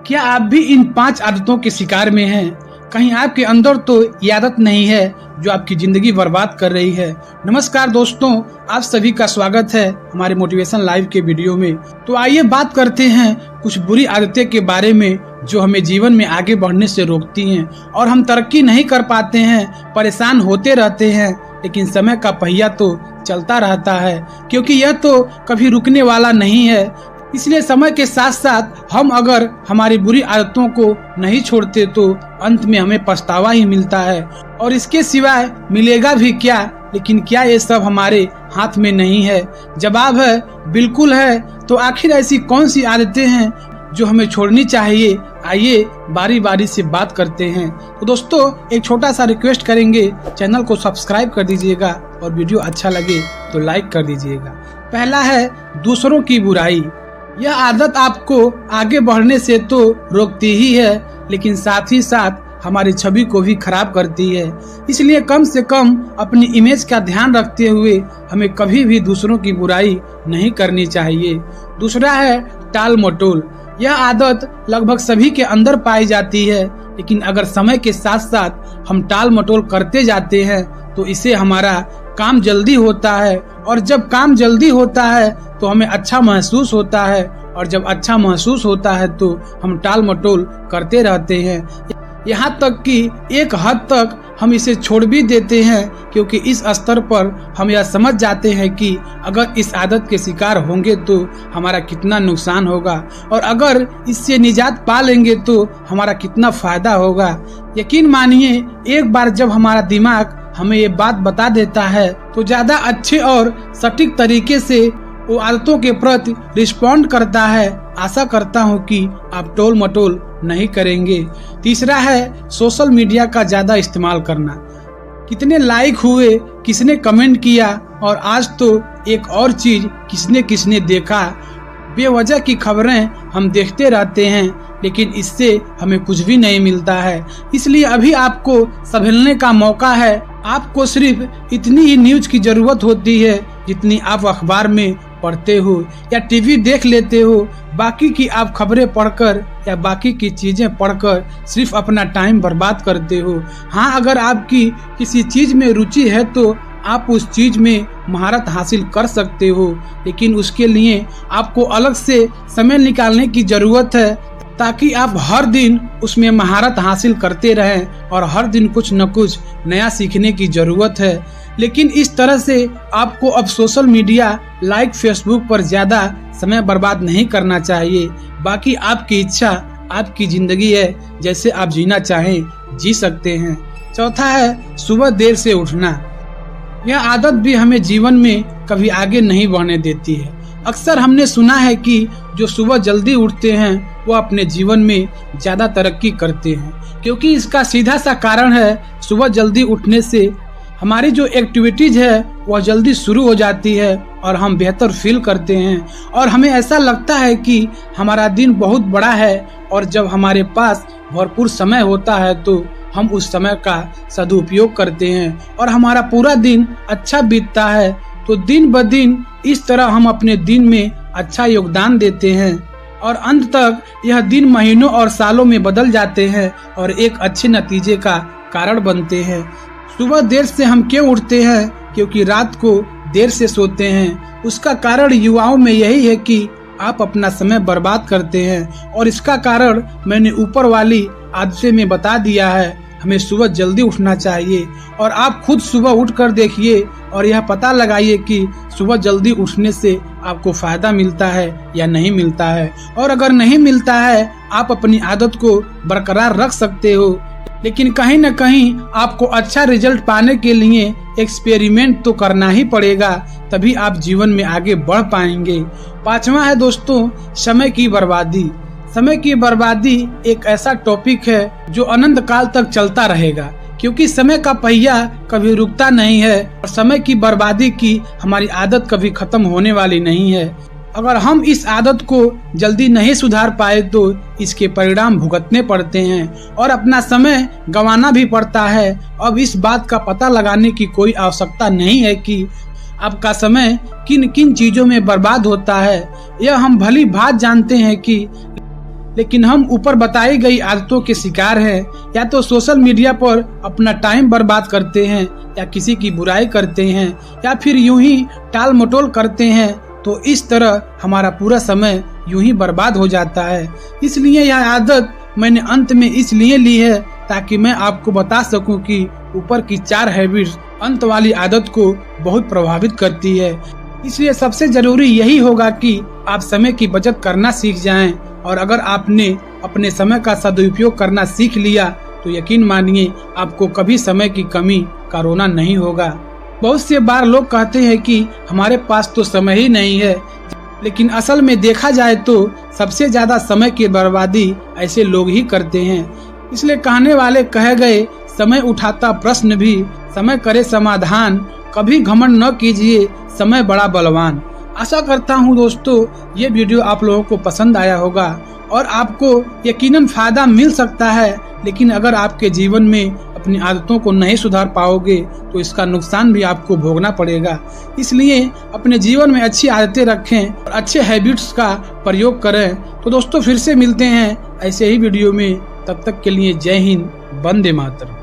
क्या आप भी इन 5 आदतों के शिकार में हैं? कहीं आपके अंदर तो ये आदत नहीं है जो आपकी जिंदगी बर्बाद कर रही है। नमस्कार दोस्तों, आप सभी का स्वागत है हमारे मोटिवेशन लाइव के वीडियो में। तो आइए बात करते हैं कुछ बुरी आदतें के बारे में जो हमें जीवन में आगे बढ़ने से रोकती हैं और हम तरक्की नहीं कर पाते हैं, परेशान होते रहते हैं, लेकिन समय का पहिया तो चलता रहता है क्योंकि यह तो कभी रुकने वाला नहीं है। इसलिए समय के साथ साथ हम अगर हमारी बुरी आदतों को नहीं छोड़ते तो अंत में हमें पछतावा ही मिलता है और इसके सिवाय मिलेगा भी क्या। लेकिन क्या ये सब हमारे हाथ में नहीं है? जवाब है बिल्कुल है। तो आखिर ऐसी कौन सी आदतें हैं जो हमें छोड़नी चाहिए? आइए बारी बारी से बात करते हैं। तो दोस्तों, एक छोटा सा रिक्वेस्ट करेंगे, चैनल को सब्सक्राइब कर दीजिएगा और वीडियो अच्छा लगे तो लाइक कर दीजिएगा। पहला है दूसरों की बुराई। यह आदत आपको आगे बढ़ने से तो रोकती ही है, लेकिन साथ ही साथ हमारी छवि को भी खराब करती है। इसलिए कम से कम अपनी इमेज का ध्यान रखते हुए हमें कभी भी दूसरों की बुराई नहीं करनी चाहिए। दूसरा है टाल मटोल। यह आदत लगभग सभी के अंदर पाई जाती है, लेकिन अगर समय के साथ साथ हम टाल मटोल करते जाते हैं तो इससे हमारा काम जल्दी होता है और जब काम जल्दी होता है तो हमें अच्छा महसूस होता है और जब अच्छा महसूस होता है तो हम टाल मटोल करते रहते हैं। यहाँ तक कि एक हद तक हम इसे छोड़ भी देते हैं क्योंकि इस स्तर पर हम यह समझ जाते हैं कि अगर इस आदत के शिकार होंगे तो हमारा कितना नुकसान होगा और अगर इससे निजात पा लेंगे तो हमारा कितना फायदा होगा। यकीन मानिए, एक बार जब हमारा दिमाग हमें ये बात बता देता है तो ज्यादा अच्छे और सटीक तरीके से वो आदतों के प्रति रिस्पॉन्ड करता है। आशा करता हूँ कि आप टोल मटोल नहीं करेंगे। तीसरा है सोशल मीडिया का ज्यादा इस्तेमाल करना। कितने लाइक हुए, किसने कमेंट किया और आज तो एक और चीज किसने किसने देखा। बेवजह की खबरें हम देखते रहते हैं, लेकिन इससे हमें कुछ भी नहीं मिलता है। इसलिए अभी आपको संभलने का मौका है। आपको सिर्फ इतनी ही न्यूज की जरूरत होती है जितनी आप अखबार में पढ़ते हो या टीवी देख लेते हो। बाकी की आप खबरें पढ़कर या बाकी की चीजें पढ़कर सिर्फ अपना टाइम बर्बाद करते हो। हाँ, अगर आपकी किसी चीज में रुचि है तो आप उस चीज में महारत हासिल कर सकते हो, लेकिन उसके लिए आपको अलग से समय निकालने की जरूरत है ताकि आप हर दिन उसमें महारत हासिल करते रहें और हर दिन कुछ न कुछ नया सीखने की जरूरत है। लेकिन इस तरह से आपको अब सोशल मीडिया लाइक फेसबुक पर ज्यादा समय बर्बाद नहीं करना चाहिए। बाकी आपकी इच्छा, आपकी जिंदगी है, जैसे आप जीना चाहें जी सकते हैं। चौथा है सुबह देर से उठना। यह आदत भी हमें जीवन में कभी आगे नहीं बढ़ने देती है। अक्सर हमने सुना है कि जो सुबह जल्दी उठते हैं वो अपने जीवन में ज्यादा तरक्की करते हैं, क्योंकि इसका सीधा सा कारण है सुबह जल्दी उठने से हमारी जो एक्टिविटीज है वह जल्दी शुरू हो जाती है और हम बेहतर फील करते हैं और हमें ऐसा लगता है कि हमारा दिन बहुत बड़ा है। और जब हमारे पास भरपूर समय होता है तो हम उस समय का सदुपयोग करते हैं और हमारा पूरा दिन अच्छा बीतता है। तो दिन ब दिन इस तरह हम अपने दिन में अच्छा योगदान देते हैं और अंत तक यह दिन महीनों और सालों में बदल जाते हैं और एक अच्छे नतीजे का कारण बनते हैं। सुबह देर से हम क्यों उठते हैं? क्योंकि रात को देर से सोते हैं। उसका कारण युवाओं में यही है कि आप अपना समय बर्बाद करते हैं और इसका कारण मैंने ऊपर वाली आदतें में बता दिया है। हमें सुबह जल्दी उठना चाहिए और आप खुद सुबह उठ कर देखिए और यह पता लगाइए कि सुबह जल्दी उठने से आपको फायदा मिलता है या नहीं मिलता है। और अगर नहीं मिलता है, आप अपनी आदत को बरकरार रख सकते हो, लेकिन कहीं न कहीं आपको अच्छा रिजल्ट पाने के लिए एक्सपेरिमेंट तो करना ही पड़ेगा, तभी आप जीवन में आगे बढ़ पाएंगे। पांचवा है दोस्तों समय की बर्बादी। समय की बर्बादी एक ऐसा टॉपिक है जो अनंत काल तक चलता रहेगा, क्योंकि समय का पहिया कभी रुकता नहीं है और समय की बर्बादी की हमारी आदत कभी खत्म होने वाली नहीं है। अगर हम इस आदत को जल्दी नहीं सुधार पाए तो इसके परिणाम भुगतने पड़ते हैं और अपना समय गंवाना भी पड़ता है। अब इस बात का पता लगाने की कोई आवश्यकता नहीं है कि आपका समय किन किन चीजों में बर्बाद होता है। यह हम भली भांति जानते हैं कि लेकिन हम ऊपर बताई गई आदतों के शिकार हैं। या तो सोशल मीडिया पर अपना टाइम बर्बाद करते हैं, या किसी की बुराई करते हैं, या फिर यूं ही टाल मटोल करते हैं। तो इस तरह हमारा पूरा समय यूं ही बर्बाद हो जाता है। इसलिए यह आदत मैंने अंत में इसलिए ली है ताकि मैं आपको बता सकूं कि ऊपर की 4 हैबिट्स अंत वाली आदत को बहुत प्रभावित करती है। इसलिए सबसे जरूरी यही होगा कि आप समय की बचत करना सीख जाएं। और अगर आपने अपने समय का सदुपयोग करना सीख लिया तो यकीन मानिए आपको कभी समय की कमी का रोना नहीं होगा। बहुत से बार लोग कहते हैं कि हमारे पास तो समय ही नहीं है, लेकिन असल में देखा जाए तो सबसे ज्यादा समय की बर्बादी ऐसे लोग ही करते हैं। इसलिए कहने वाले कहे गए, समय उठाता प्रश्न भी समय करे समाधान, कभी घमंड न कीजिए समय बड़ा बलवान। आशा करता हूँ दोस्तों ये वीडियो आप लोगों को पसंद आया होगा और आपको यकीनन फायदा मिल सकता है। लेकिन अगर आपके जीवन में अपनी आदतों को नहीं सुधार पाओगे तो इसका नुकसान भी आपको भोगना पड़ेगा। इसलिए अपने जीवन में अच्छी आदतें रखें और अच्छे हैबिट्स का प्रयोग करें। तो दोस्तों फिर से मिलते हैं ऐसे ही वीडियो में, तब तक के लिए जय हिंद, वंदे मातरम।